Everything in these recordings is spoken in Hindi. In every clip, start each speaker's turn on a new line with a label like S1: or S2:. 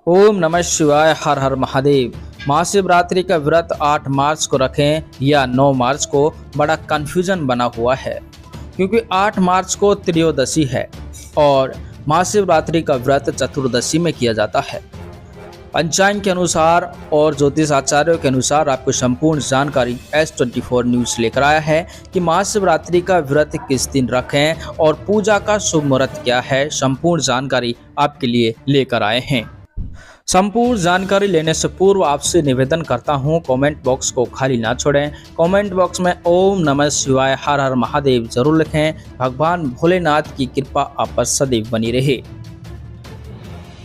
S1: ओम नमः शिवाय। हर हर महादेव। महाशिवरात्रि का व्रत 8 मार्च को रखें या 9 मार्च को, बड़ा कन्फ्यूजन बना हुआ है क्योंकि 8 मार्च को त्रयोदशी है और महाशिवरात्रि का व्रत चतुर्दशी में किया जाता है। पंचांग के अनुसार और ज्योतिष आचार्यों के अनुसार आपको संपूर्ण जानकारी S24 न्यूज़ लेकर आया है कि महाशिवरात्रि का व्रत किस दिन रखें और पूजा का शुभ मुहूर्त क्या है। संपूर्ण जानकारी आपके लिए लेकर आए हैं। संपूर्ण जानकारी लेने से पूर्व आपसे निवेदन करता हूं, कमेंट बॉक्स को खाली ना छोड़ें। कमेंट बॉक्स में ओम नमः शिवाय हर हर महादेव जरूर लिखें। भगवान भोलेनाथ की कृपा आप पर सदैव बनी रहे।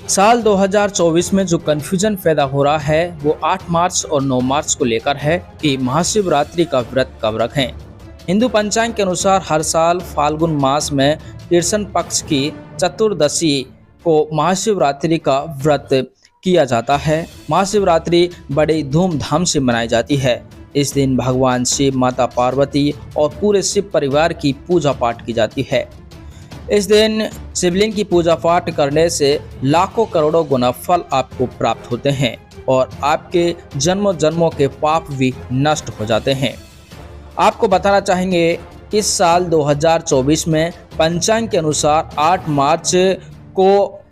S1: साल 2024 में जो कन्फ्यूजन पैदा हो रहा है वो 8 मार्च और 9 मार्च को लेकर है कि महाशिवरात्रि का व्रत कब रखें। हिंदू पंचांग के अनुसार हर साल फाल्गुन मास में कृष्ण पक्ष की चतुर्दशी को महाशिवरात्रि का व्रत किया जाता है। महाशिवरात्रि बड़े धूमधाम से मनाई जाती है। इस दिन भगवान शिव, माता पार्वती और पूरे शिव परिवार की पूजा पाठ की जाती है। इस दिन शिवलिंग की पूजा पाठ करने से लाखों करोड़ों गुना फल आपको प्राप्त होते हैं और आपके जन्मों जन्मों के पाप भी नष्ट हो जाते हैं। आपको बताना चाहेंगे इस साल 2024 में पंचांग के अनुसार 8 मार्च को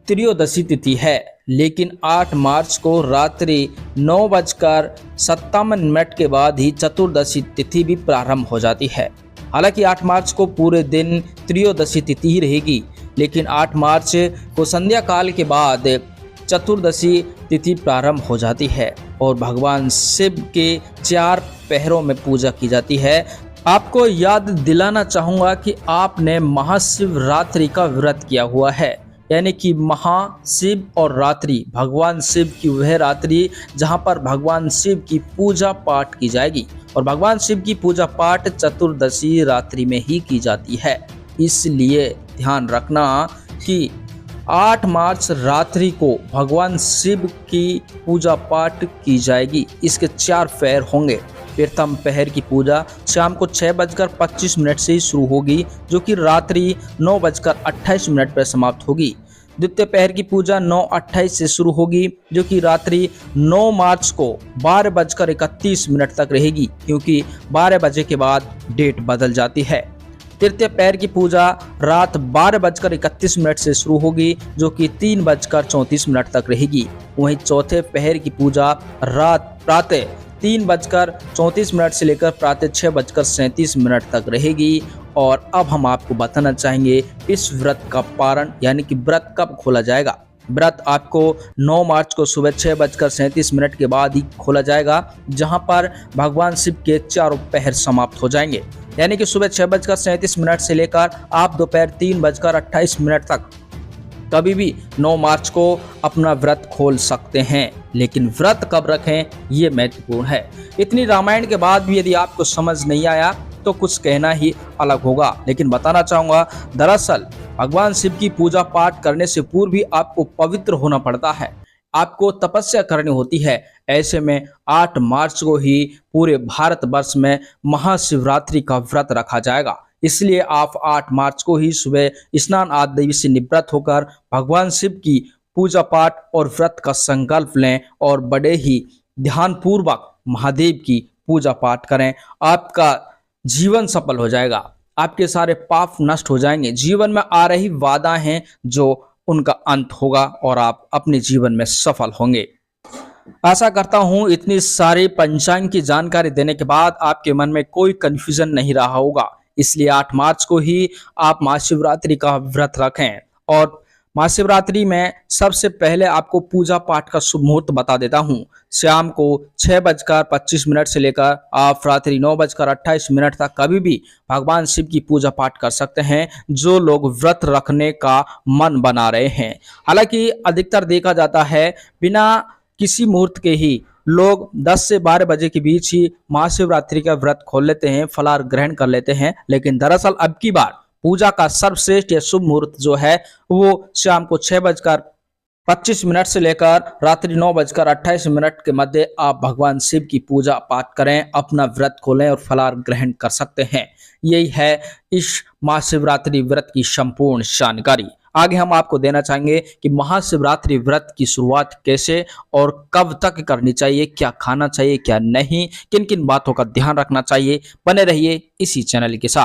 S1: त्रयोदशी तिथि है, लेकिन 8 मार्च को रात्रि 9:57 के बाद ही चतुर्दशी तिथि भी प्रारंभ हो जाती है। हालांकि 8 मार्च को पूरे दिन त्रयोदशी तिथि ही रहेगी, लेकिन 8 मार्च को संध्या काल के बाद चतुर्दशी तिथि प्रारंभ हो जाती है और भगवान शिव के 4 पहरों में पूजा की जाती है। आपको याद दिलाना चाहूँगा कि आपने महाशिवरात्रि का व्रत किया हुआ है, यानी कि महाशिव और रात्रि, भगवान शिव की वह रात्रि जहां पर भगवान शिव की पूजा पाठ की जाएगी और भगवान शिव की पूजा पाठ चतुर्दशी रात्रि में ही की जाती है। इसलिए ध्यान रखना कि 8 मार्च रात्रि को भगवान शिव की पूजा पाठ की जाएगी। इसके 4 पहर होंगे। प्रथम पहर की पूजा शाम को 6:25 से ही शुरू होगी, जो कि रात्रि 9:28 पर समाप्त होगी। द्वितीय पहर की पूजा 9:28 से शुरू होगी, जो कि रात्रि 9 मार्च को 12:31 तक रहेगी, क्योंकि 12 बजे के बाद डेट बदल जाती है। तृतीय पहर की पूजा रात 12:31 से शुरू होगी, जो कि 3:34 तक रहेगी। वहीं चौथे पहर की पूजा प्रातः 3:34 से लेकर प्रातः 6:37 तक रहेगी। और अब हम आपको बताना चाहेंगे इस व्रत का पारण, यानी कि व्रत कब खोला जाएगा। व्रत आपको 9 मार्च को सुबह 6:37 के बाद ही खोला जाएगा, जहां पर भगवान शिव के 4 पहर समाप्त हो जाएंगे, यानी कि सुबह 6:37 से लेकर आप दोपहर 3:28 तक कभी भी 9 मार्च को अपना व्रत खोल सकते हैं। लेकिन व्रत कब रखें ये महत्वपूर्ण है। इतनी रामायण के बाद भी यदि आपको समझ नहीं आया तो कुछ कहना ही अलग होगा। लेकिन बताना चाहूँगा, दरअसल भगवान शिव की पूजा पाठ करने से पूर्व भी आपको पवित्र होना पड़ता है, आपको तपस्या करनी होती है। ऐसे में 8 मार्च को ही पूरे भारतवर्ष में महाशिवरात्रि का व्रत रखा जाएगा। इसलिए आप 8 मार्च को ही सुबह स्नान आदि से निवृत्त होकर भगवान शिव की पूजा पाठ और व्रत का संकल्प लें और बड़े ही ध्यानपूर्वक महादेव की पूजा पाठ करें। आपका जीवन सफल हो जाएगा, आपके सारे पाप नष्ट हो जाएंगे। जीवन में आ रही बाधा हैं जो उनका अंत होगा और आप अपने जीवन में सफल होंगे। आशा करता हूं इतनी सारी पंचांग की जानकारी देने के बाद आपके मन में कोई कंफ्यूजन नहीं रहा होगा। इसलिए 8 मार्च को ही आप महाशिवरात्रि का व्रत रखें। और महाशिवरात्रि में सबसे पहले आपको पूजा पाठ का शुभ मुहूर्त बता देता हूं। शाम को 6:25 से लेकर आप रात्रि 9:28 तक कभी भी भगवान शिव की पूजा पाठ कर सकते हैं, जो लोग व्रत रखने का मन बना रहे हैं। हालांकि अधिकतर देखा जाता है बिना किसी मुहूर्त के ही लोग 10 से 12 बजे के बीच ही महाशिवरात्रि का व्रत खोल लेते हैं, फलाहार ग्रहण कर लेते हैं। लेकिन दरअसल अब की बार पूजा का सर्वश्रेष्ठ या शुभ मुहूर्त जो है वो शाम को 6:25 से लेकर रात्रि 9:28 के मध्य आप भगवान शिव की पूजा पाठ करें, अपना व्रत खोलें और फलाहार ग्रहण कर सकते हैं। यही है इस महाशिवरात्रि व्रत की संपूर्ण जानकारी। आगे हम आपको देना चाहेंगे कि महाशिवरात्रि व्रत की शुरुआत कैसे और कब तक करनी चाहिए, क्या खाना चाहिए क्या नहीं, किन किन बातों का ध्यान रखना चाहिए। बने रहिए इसी चैनल के साथ।